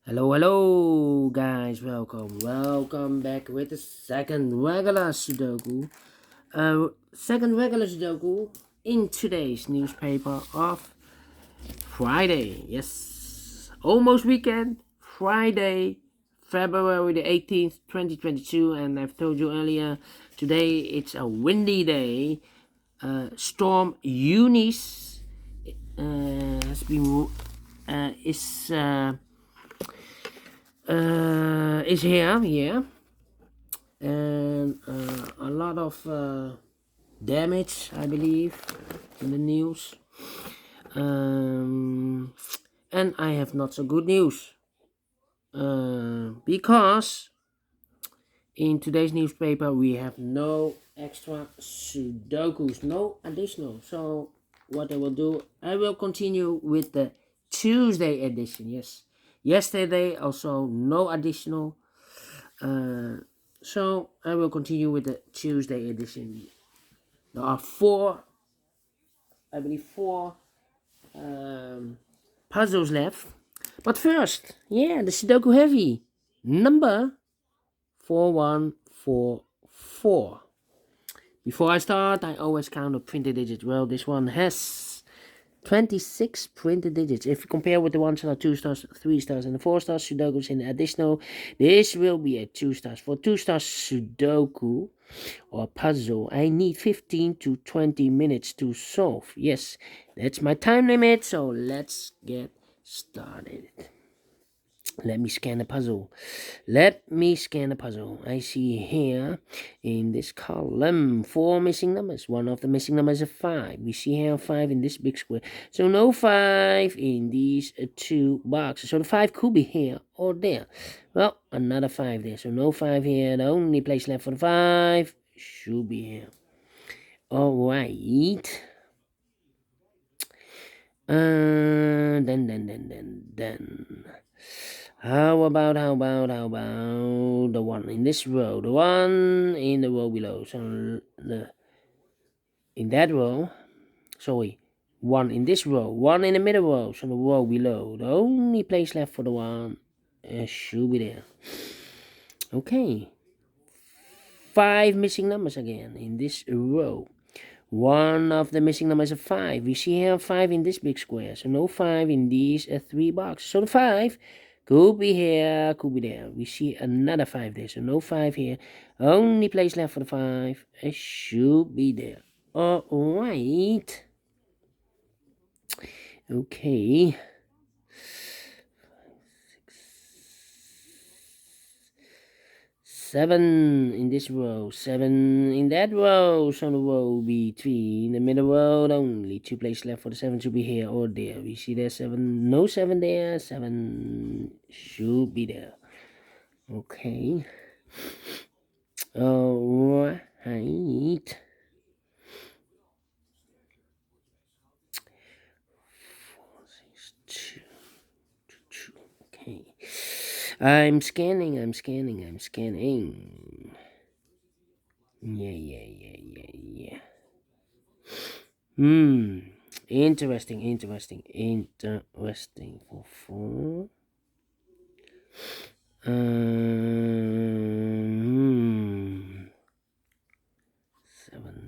Hello guys, welcome back with the second regular Sudoku. Second regular Sudoku in today's newspaper of Friday. Yes, almost weekend, Friday, February the 18th, 2022. And I've told you earlier, today it's a windy day. Storm Eunice has been is here, and a lot of damage, I believe, in the news. And I have not so good news, because in today's newspaper we have no extra Sudokus, no additional. So what I will do, I will continue with the Tuesday edition. Yes, yesterday also no additional. So I will continue with the Tuesday edition. There are four puzzles left. But first, the Sudoku Heavy number 4144. Before I start, I always count the printed digits. Well, this one has 26 printed digits. If you compare with the ones that are 2 stars, 3 stars, and the 4 stars Sudokus in the additional, this will be a 2 stars. For 2 stars Sudoku or puzzle, I need 15 to 20 minutes to solve. Yes, that's my time limit, so let's get started. Let me scan the puzzle. I see here in this column 4 missing numbers. One of the missing numbers is 5. We see here 5 in this big square. So no 5 in these 2 boxes. So the 5 could be here or there. Well, another 5 there. So no 5 here. The only place left for the 5 should be here. Alright. Then. How about the one in this row? The one in the row below. So in that row, one in this row, one in the middle row, so the row below. The only place left for the one should be there. Okay. 5 missing numbers again in this row. One of the missing numbers is 5. We see here 5 in this big square. So no 5 in these 3 boxes. So the 5 could be here, could be there. We see another 5 there. So no 5 here. Only place left for the 5. It should be there. Alright. Okay. 7 in this row, 7 in that row, so the row will be 3 in the middle row, only 2 places left for the 7 to be here or there. We see there's 7, no 7 there, 7 should be there. Okay. Alright. 4, 6, 2. Okay. I'm scanning. Yeah. Interesting. For 4. Seven.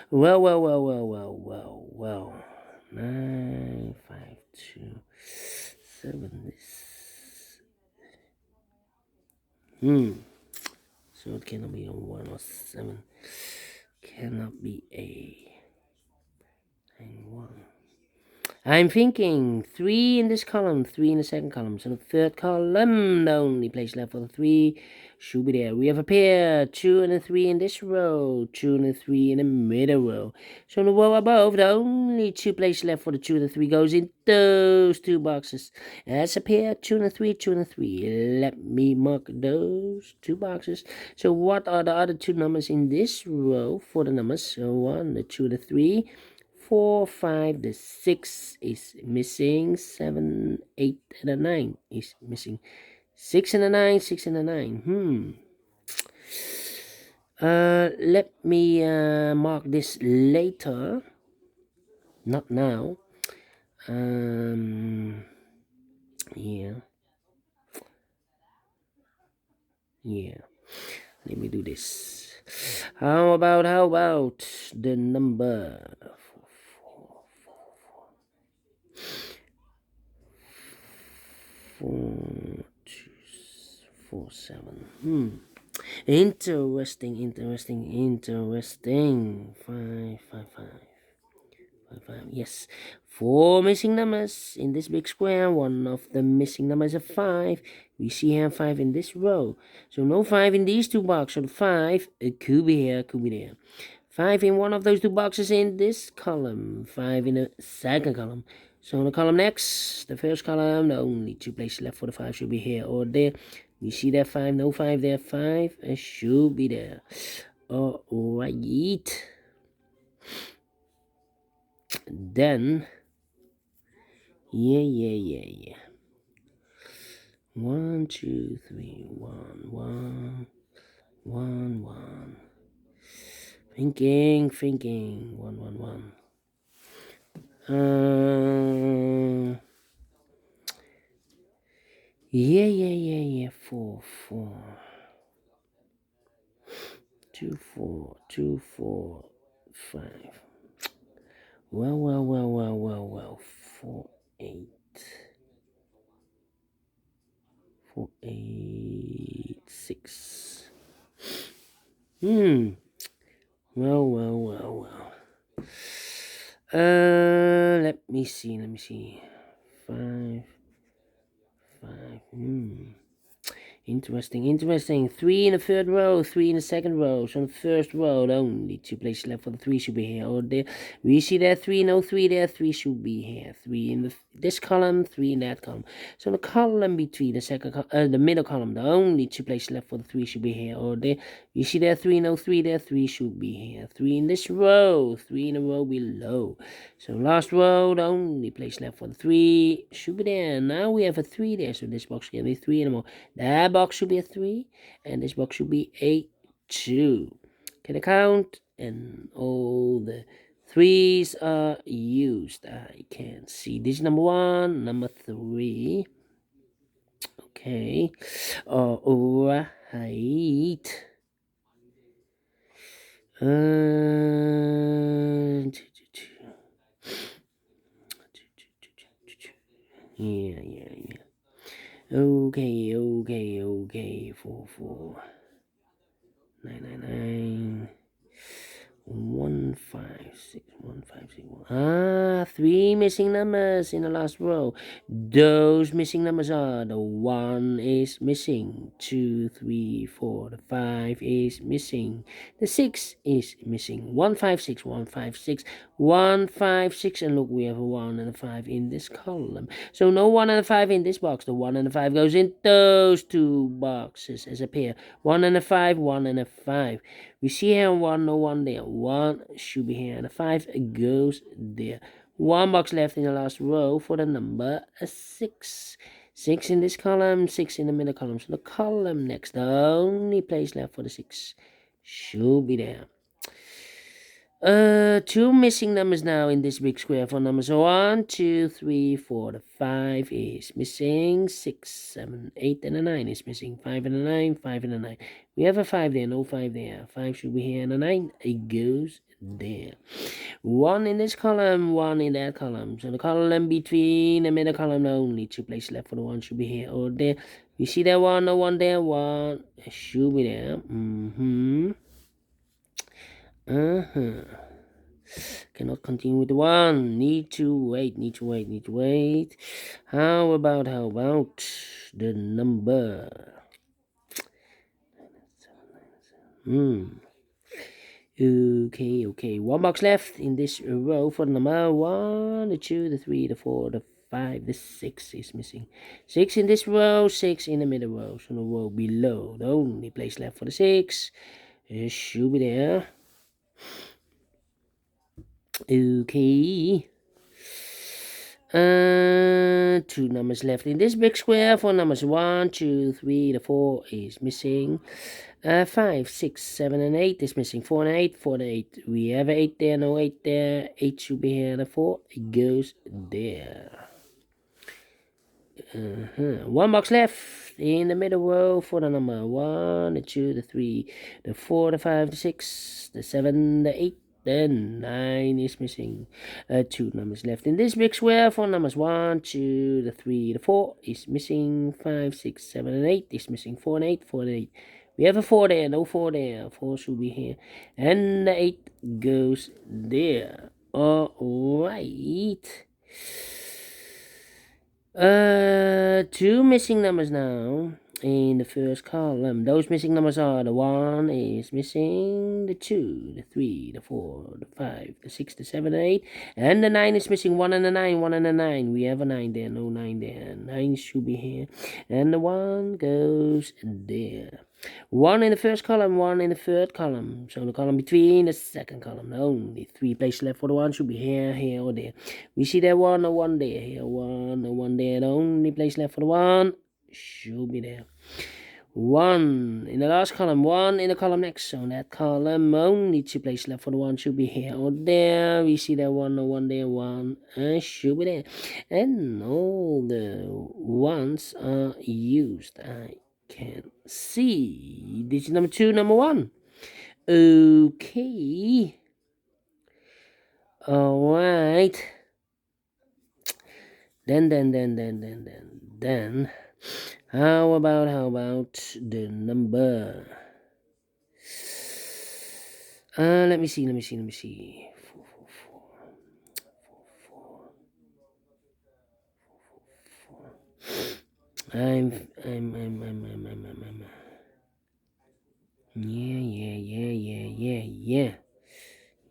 Well. 9, 5, 2, 7. So it cannot be a 1 or 7. Cannot be a 1. I'm thinking 3 in this column, 3 in the second column. So the third column, the only place left for the 3 should be there. We have a pair, 2 and a 3 in this row, 2 and a 3 in the middle row. So in the row above, the only 2 places left for the 2 and the 3 goes in those 2 boxes. That's a pair, 2 and a 3, 2 and a 3. Let me mark those 2 boxes. So what are the other 2 numbers in this row for the numbers? So 1, the 2, the 3. 4, 5, the 6 is missing. 7, 8, and the 9 is missing. 6 and a 9, 6 and a 9. Let me mark this later. Not now. Yeah. Let me do this. How about the number 4247? Interesting. 555. Yes. Four missing numbers in this big square. One of the missing numbers is a 5. We see here 5 in this row. So no 5 in these two boxes. So the 5, it could be here, could be there. 5 in one of those two boxes in this column. 5 in the second column. So in the column next, the first column, the only two places left for the 5 should be here or there. We see that 5, no 5 there. 5 should be there. Alright. Then, yeah. 1, 2, 3, 1. Thinking. 1. Yeah. 4. 2, 4, 5. Well. 4, 8. 4, 8, 6. Well. Let me see. 5. Interesting. 3 in the third row, 3 in the second row. So in the first row, only two places left for the 3 should be here or there. We see there 3, no 3 there, 3 should be here. 3 in this column, 3 in that column. So the column between the middle column, the only two places left for the 3 should be here or there. We see there 3, no 3 there, 3 should be here. 3 in this row, 3 in the row below. So last row, the only place left for the 3 should be there. Now we have a 3 there, so this box can be 3 anymore. That box should be a 3, and this box should be a 2. Can I count? And all the 3s are used. I can see this number 1, number 3. Okay. Alright. Yeah. Okay. 4. 9. 156. 3 missing numbers in the last row. Those missing numbers are the 1 is missing, 2, 3, 4. The 5 is missing. The 6 is missing. 156. 156. And look, we have a 1 and a 5 in this column. So no 1 and a 5 in this box. The 1 and the 5 goes in those two boxes as a pair. 1 and a 5. We see here 1, no 1 there. 1 should be here, and a 5 goes there. 1 box left in the last row for the number 6. 6 in this column, 6 in the middle column. So the column next, the only place left for the 6 should be there. 2 missing numbers now in this big square for numbers 1, 2, 3, 4. The 5 is missing. 6, 7, 8, and a 9 is missing. 5 and a 9, 5 and a 9. We have a 5 there, no 5 there. 5 should be here, and a 9 it goes there. 1 in this column, 1 in that column. So the column between the middle column, only two places left for the 1 should be here or there. We see that 1, no 1 there. 1 should be there. Cannot continue with the 1. Need to wait. How about the number? Okay. 1 box left in this row for the number 1, the 2, the 3, the 4, the 5, the 6 is missing. 6 in this row, 6 in the middle row. So the row below, the only place left for the 6 should be there. Okay. 2 numbers left in this big square for numbers 1, 2, 3. The 4 is missing. 5, 6, 7, and 8 is missing. 4 and 8. 4 and 8. We have 8 there, no 8 there. 8 should be here. The 4 goes there. 1 box left in the middle row for the number 1, the 2, the 3, the 4, the 5, the 6, the 7, the 8, then 9 is missing. 2 numbers left in this big square. 4 numbers 1, 2, the 3, the 4 is missing. 5, 6, 7, and 8 is missing. 4 and 8, 4 and 8. We have a 4 there, no 4 there. 4 should be here. And the 8 goes there. Alright. 2 missing numbers now in the first column. Those missing numbers are the 1 is missing, the 2, the 3, the 4, the 5, the 6, the 7, the 8, and the 9 is missing. 1 and a 9, 1 and a 9. We have a 9 there, no 9 there. 9 should be here, and the 1 goes there. 1 in the first column, 1 in the third column. So the column between the second column. Only 3 places left for the 1 should be here, here, or there. We see there 1 or 1 there. Here 1 or 1 there. The only place left for the 1 should be there. 1 in the last column, 1 in the column next. So that column, only 2 places left for the 1 should be here or there. We see there 1 or 1 there. 1 should be there. And all the 1s are used. I can see. This is number 2, number 1. Okay. Alright. Then. How about the number? Let me see. 4, 4.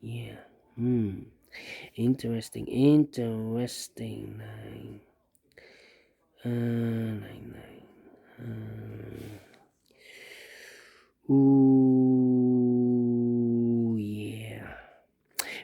Yeah. Interesting. 9. 9. Ooh, yeah.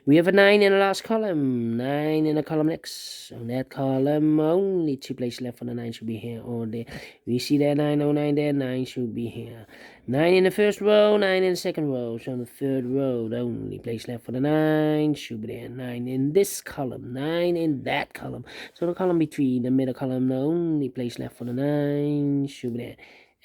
We have a 9 in the last column, 9 in the column next. On that column, only 2 places left for the 9 should be here or there. We see there 9, 9 there, 9 should be here. 9 in the first row, 9 in the second row. So on the third row, the only place left for the 9 should be there. 9 in this column, 9 in that column. So the column between the middle column, the only place left for the 9 should be there.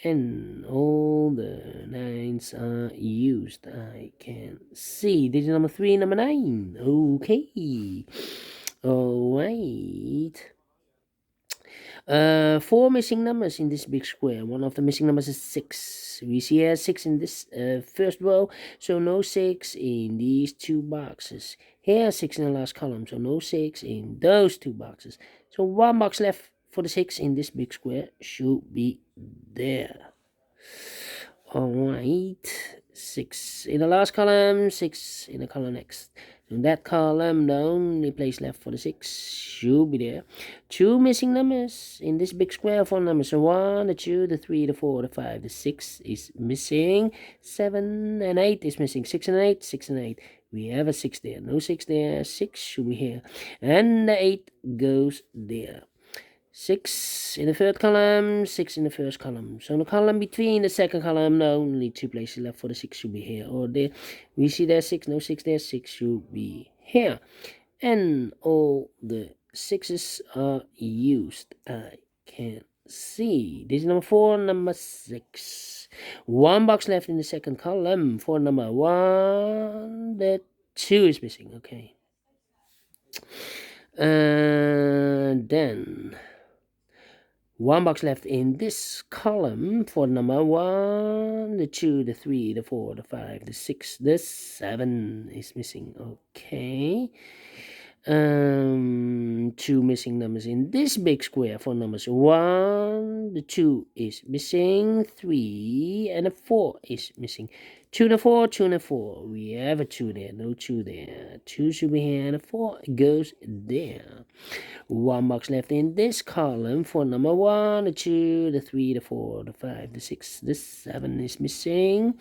And all the 9s are used. I can see. This is number 3, number 9. Okay. Alright. 4 missing numbers in this big square. One of the missing numbers is 6. We see here 6 in this first row. So no 6 in these 2 boxes. Here 6 in the last column. So no 6 in those 2 boxes. So 1 box left for the 6 in this big square should be there. Alright. 6 in the last column, 6 in the column next. In that column, the only place left for the 6 should be there. 2 missing numbers in this big square. 4 numbers. So 1, the 2, the 3, the 4, the 5, the 6 is missing. 7 and 8 is missing. 6 and 8, 6 and 8. We have a 6 there. No 6 there. 6 should be here. And the 8 goes there. 6 in the third column, 6 in the first column. So in the column between the second column, the only 2 places left for the 6 should be here or there. We see there 6, no 6 there, 6 should be here. And all the 6s are used. I can see. This is number 4, number 6. 1 box left in the second column for number 1. The 2 is missing. Okay. Then 1 box left in this column for number 1, the 2, the 3, the 4, the 5, the 6, the 7 is missing. Okay. 2 missing numbers in this big square for numbers 1, the 2 is missing, 3, and the 4 is missing. 2 and a 4, 2 and a 4. We have a 2 there, no 2 there. 2 should be here, and a 4 goes there. 1 box left in this column for number 1, the 2, the 3, the 4, the 5, the 6, the 7 is missing.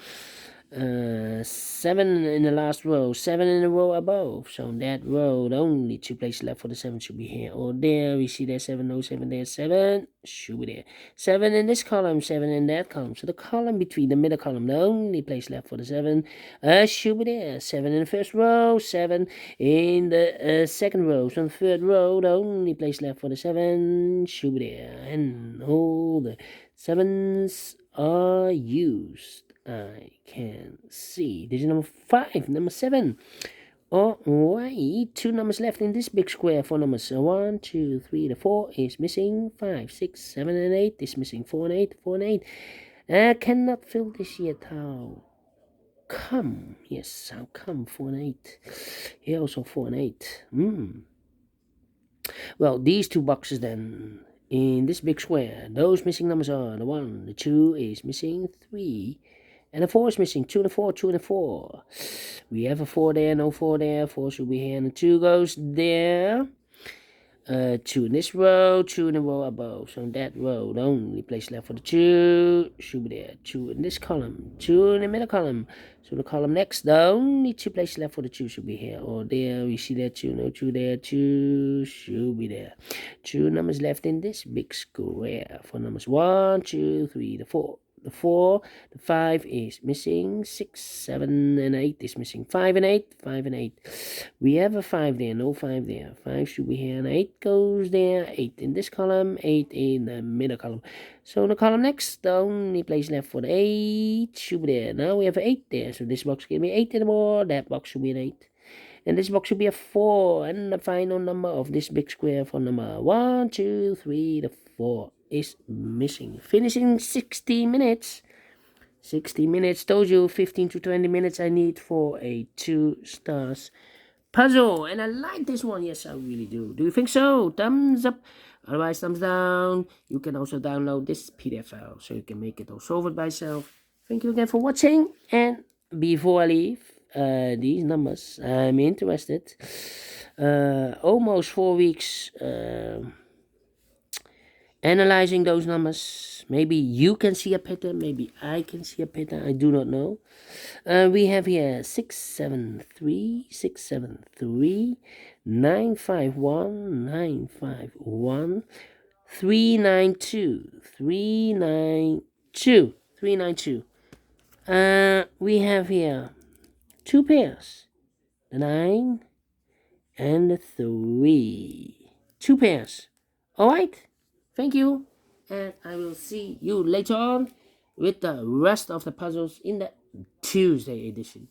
7 in the last row, 7 in the row above. So in that row, the only 2 places left for the 7 should be here or there. We see there 7, no 7 there, 7 should be there. 7 in this column, 7 in that column. So the column between the middle column, the only place left for the 7 should be there. 7 in the first row, 7 in the second row. So in the third row, the only place left for the 7 should be there. And all the 7s are used. I can see. This is number 5, number 7. All right, 2 numbers left in this big square. 4 numbers. 1, 2, 3. The 4 is missing. 5, 6, 7, and 8 is missing. 4 and 8. 4 and 8. I cannot fill this yet. How come? Yes, how come? 4 and 8. Here also 4 and 8. Well, these 2 boxes then. In this big square, those missing numbers are the 1, the 2 is missing, 3, and the 4 is missing. 2 and a 4, 2 and a 4. We have a 4 there, no 4 there. 4 should be here, and the 2 goes there. 2 in this row, 2 in the row above. So in that row, the only place left for the 2 should be there. 2 in this column, 2 in the middle column. So the column next, the only 2 places left for the 2 should be here or there. We see there 2, no 2 there, 2 should be there. 2 numbers left in this big square. For numbers 1, 2, 3, the 4. The 4, the 5 is missing. 6, 7, and 8 is missing. 5 and 8, 5 and 8. We have a 5 there, no 5 there. 5 should be here, and 8 goes there. 8 in this column, 8 in the middle column. So in the column next, the only place left for the 8 should be there. Now we have an 8 there, so this box can be 8 anymore. That box should be an 8. And this box should be a 4. And the final number of this big square for number 1, 2, 3, the 4 is missing. Finishing 60 minutes. 60 minutes. Told you 15 to 20 minutes I need for a 2 stars puzzle. And I like this one. Yes, I really do. Do you think so? Thumbs up. Otherwise, thumbs down. You can also download this PDF file so you can make it or solve it by yourself. Thank you again for watching. And before I leave, these numbers, I'm interested. Almost 4 weeks analyzing those numbers. Maybe you can see a pattern, maybe I can see a pattern, I do not know. We have here 673, 673, 951, 951, 392, 392, 392. We have here 2 pairs, the 9 and the 3. 2 pairs. Alright? Thank you, and I will see you later on with the rest of the puzzles in the Tuesday edition.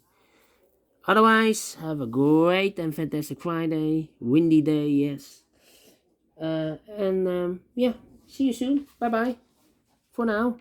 Otherwise, have a great and fantastic Friday, windy day, yes. Yeah, see you soon. Bye-bye for now.